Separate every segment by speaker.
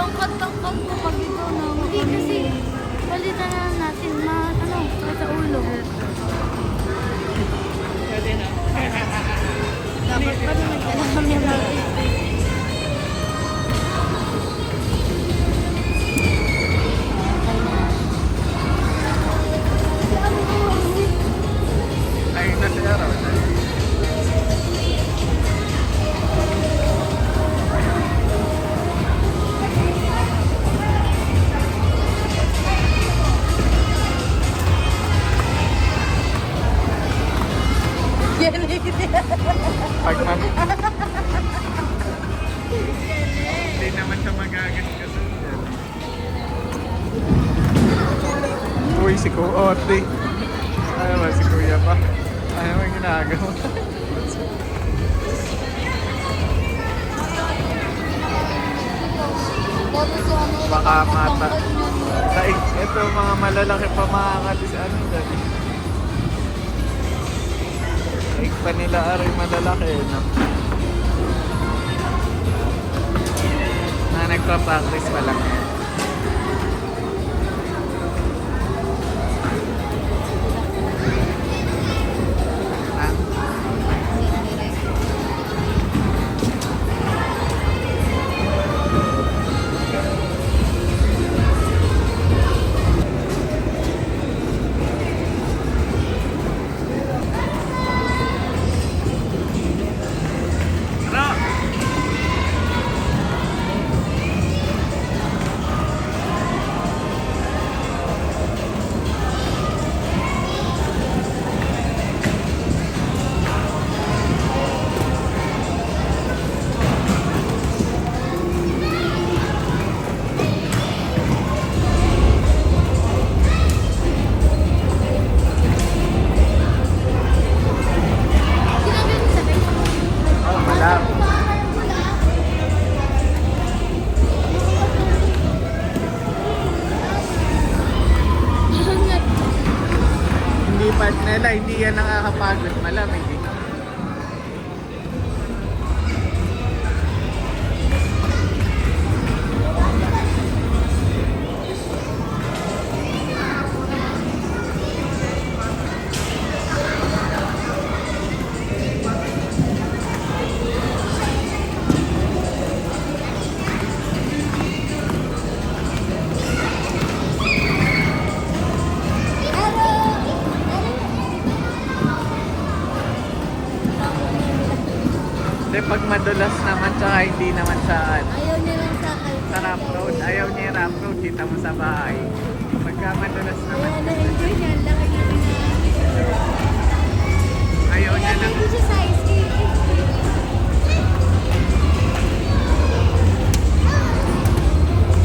Speaker 1: Tangkad ko pag ito na. Hindi kasi palitan na natin sa ulo.
Speaker 2: Pwede na.
Speaker 1: Dapat pa rin nagkakami natin.
Speaker 2: Ayun na siya raw. Pagman. Hindi naman siya magagastos yan. Uy, si Kuote. Ayaw ba, si Kuya pa. Ayaw ba ginagawa? Baka mata. Ito mga malalaki pa makakalis ano dyan. Like pa nila aray malalaki no? Na nagpa-practice pa lang yan. Hindi yan nakakapagod, malamig eh. Pag madulas naman tsaka hindi naman sa
Speaker 1: Ayaw niya lang sa
Speaker 2: sa rough road. Ayaw niya yung rough road, kita mo sa bahay. Pagka madulas naman,
Speaker 1: Kaya na-enjoy niya. Laki niya rin
Speaker 2: ayaw niya lang.
Speaker 1: Hindi siya size 8.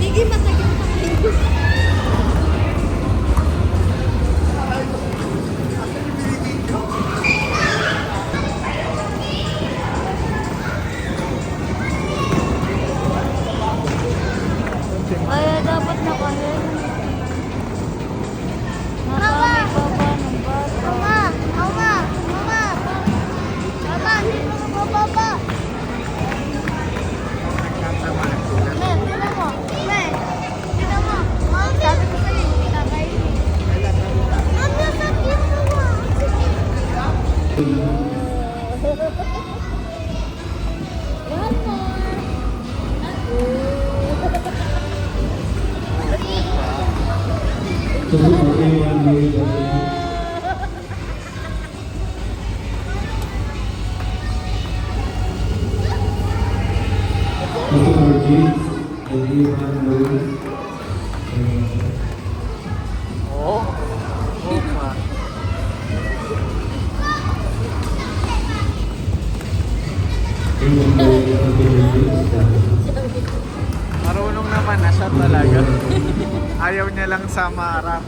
Speaker 1: Sige, masagyan pa kayo. Kaya dapat nakahin. Nakami pa ba ng bata? Mama! Hindi mo mababa!
Speaker 2: Nagtatamaan sila.
Speaker 1: Men, tinan mo! Men! Tinan mo! Sabi ko sa'yo, hindi kakainin. Ma'am, nasakit mo mo! One more!
Speaker 2: Oo. Oo ma. Marunong naman na siya talaga. Ayaw niya lang sa marap.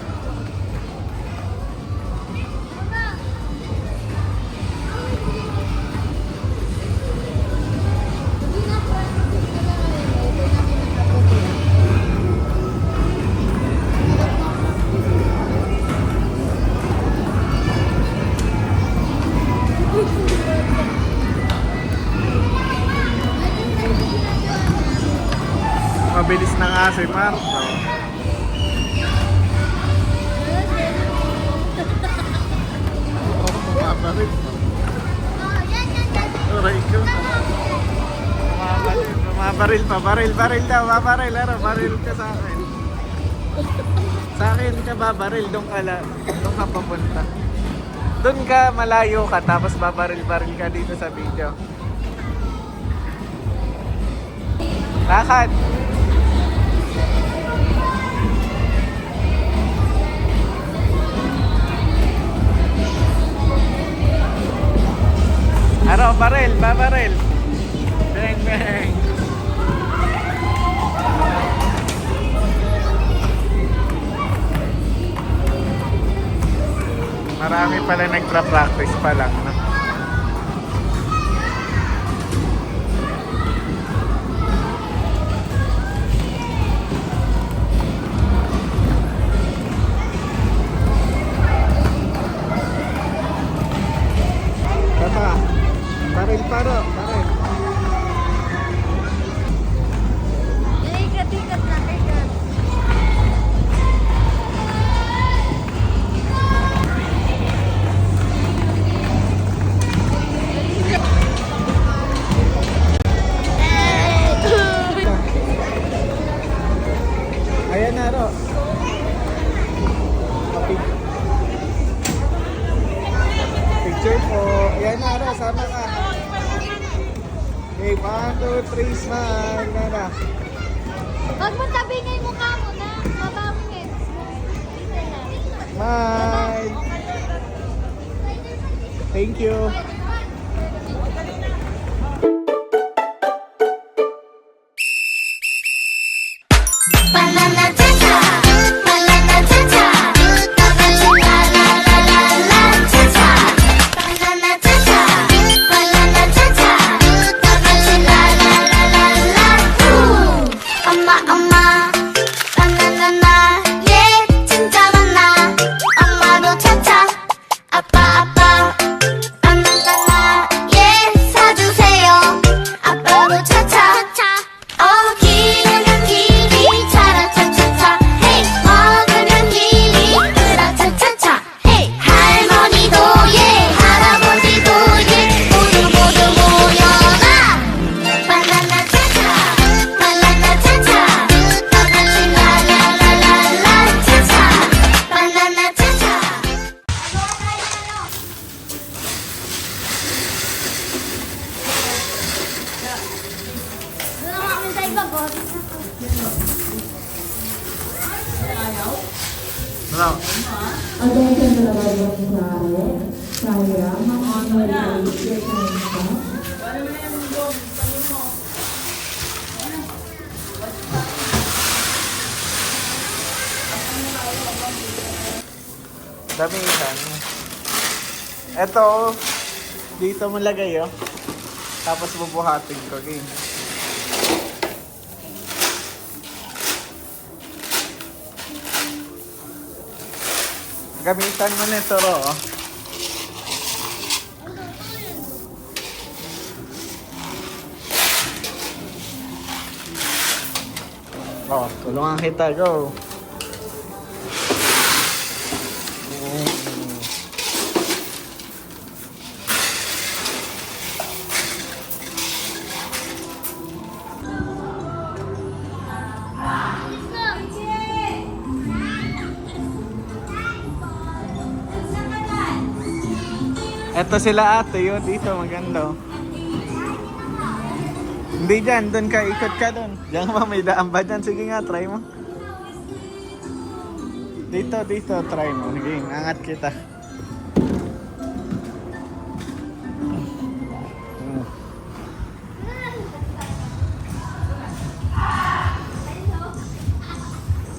Speaker 2: mabilis na nga si Marco. Oh, bumabaril.
Speaker 1: Oh, yan.
Speaker 2: Aray ko. Bumabaril pa. Baril daw. Babaril. Baril ka sa akin. Sa akin ka babaril. Doon ka papunta. Doon ka malayo ka. Tapos babaril ka dito sa video. Lakad. Aro, babaril. Bang. Marami pala nagpra-practice pa lang, no? Tata, baril.
Speaker 1: Ikat na, ikat.
Speaker 2: Ayan na, Ro. Picture po. Ayan na, Ro. Sama ka. Okay, 1, 2, 3, smile. Na.
Speaker 1: Huwag mo tabingin yung mukha mo na. Mabangit.
Speaker 2: Smile. Thank you.
Speaker 1: Banana cha-cha, banana cha-cha, la la la la la cha-cha. Banana cha-cha, banana cha-cha, la la la la la. 엄마, 바나나, 예, 진짜 많아. 엄마도 차차, 아빠, 바나나, 예, 사주세요. 아빠도 차차, 기르는 길이 차라차차차. 헤이, 먹으면 길이 으라차차차. 헤이, 할머니도 예, 할아버지도 예, 모두 모여라. 바나나 차차, 다 같이 라라라라라 차차. 바나나 차차. Doon kami sa iba, boss.
Speaker 2: Ro.
Speaker 3: Attention to the wedding bride. Saya menghormati kita.
Speaker 2: Damitan. Ito, dito mo lagay, oh. Tapos bubuhatin ko, game. Gamitan mo nito, Ro, oh. Oh, tulungan kita, go. Eto sila ate, yun dito, maganda. Hindi dyan, doon ka, ikot ka doon. Diyan ba, may daan ba dyan? Sige nga, try mo. Dito, try mo. Sige, angat kita.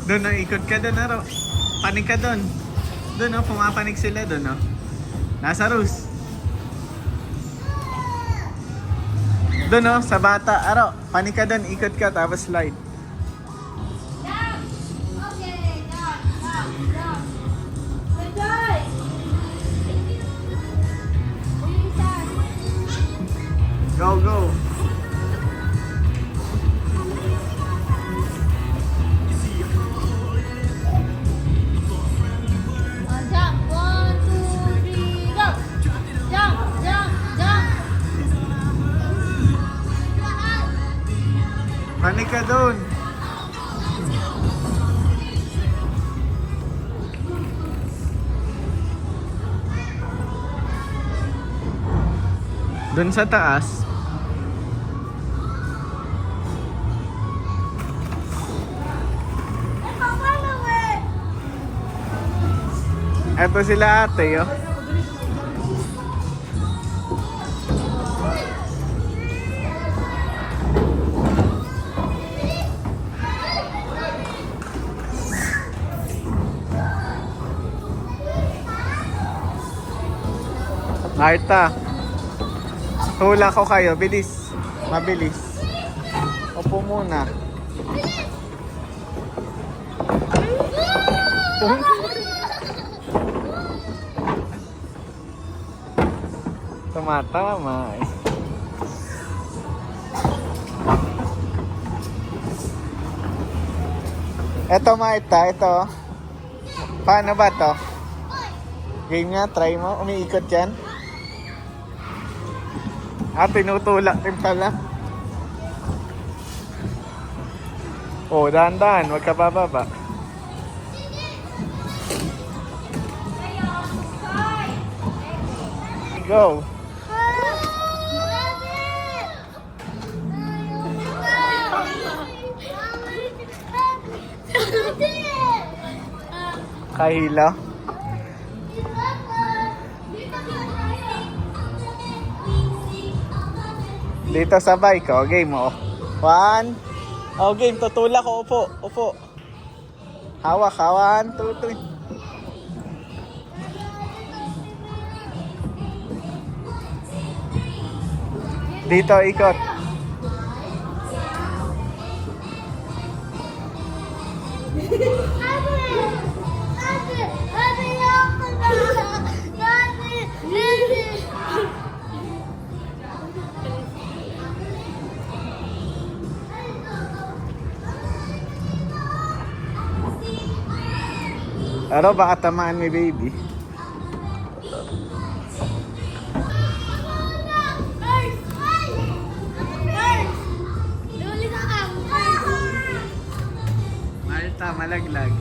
Speaker 2: Doon, no, ikot ka doon, Aro. Panik ka doon. Doon, no, pumapanik sila doon, no. Nasa Rus. Doon, no, sa bata. Aro, panik ka doon, ikot ka, tapos slide. Go, go. Panik ka doon. Doon sa taas. Eto sila ate, oh. Marta, hula ko kayo, bilis. Mabilis. Upo muna. Tumatama eh. Eto Marta, ito. Paano ba to? Game nga, try mo. Umiikot yan. Tinutulak din pala. Oh, dahan-dahan. Huwag ka bababa. Go. Kahilo. Dito sabay ko. Game mo. 1. Oh, game. Tutulak ko. Upo. Upo. Hawak. 1, 2, 3. Dito, ikot. Ano, baka tamaan ni baby. Marta, malaglag.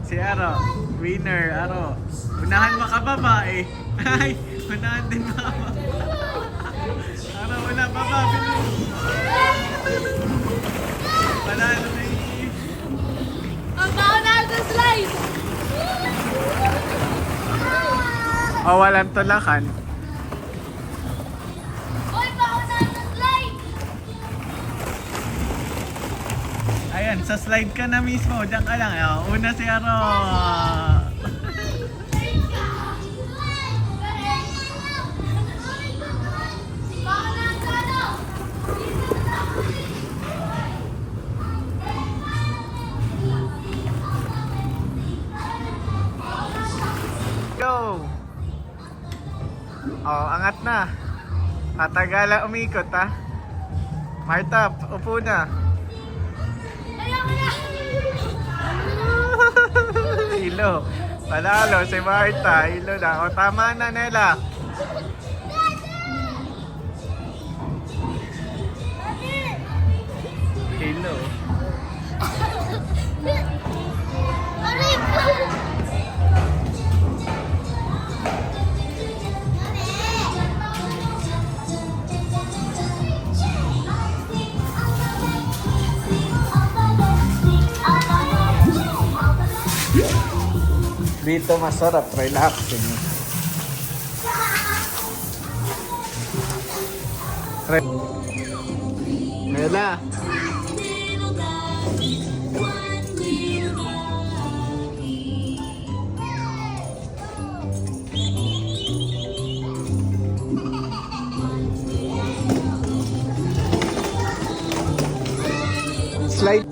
Speaker 2: Si Aro, winner, Aro. Unahan makababa eh. Ay, unahan din makababa. Aro, wala baba, bilis. Panalo na eh.
Speaker 1: Ang bauna sa slide!
Speaker 2: O, walang tulakan.
Speaker 1: Uy, bauna sa slide!
Speaker 2: Ayan, sa slide ka na mismo. Diyan ka lang. Una si Aro. Go! Oh, angat na. Tatagala umikot ha. Marta, upo na.
Speaker 1: Ayoko na!
Speaker 2: Hilo. Panalo si Marta. Hilo na. O, tama na, Nela. Hilo. Dito masarap, relaxing. Nela. Slide.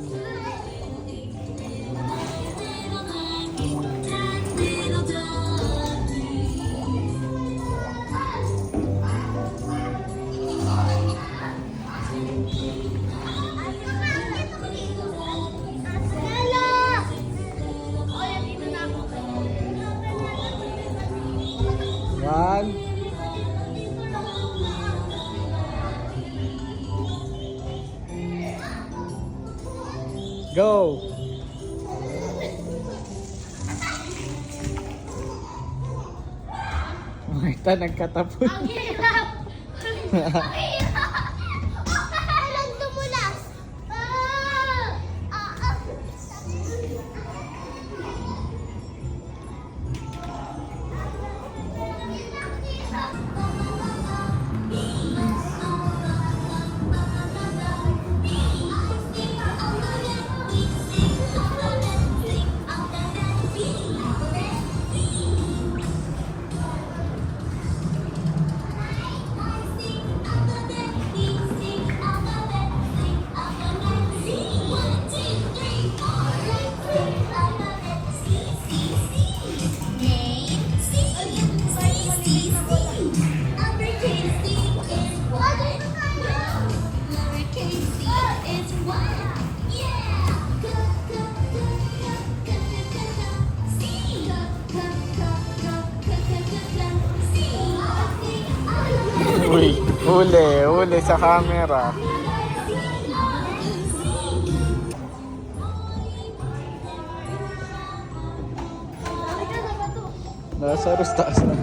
Speaker 2: One. Go! Marta, nagkatapon.
Speaker 1: Ang hirap! Ang hirap! Walang tumulas!
Speaker 2: Uy, uli sa camera. Lazarus, taas na.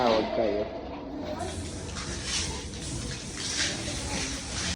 Speaker 2: Huwag kayo.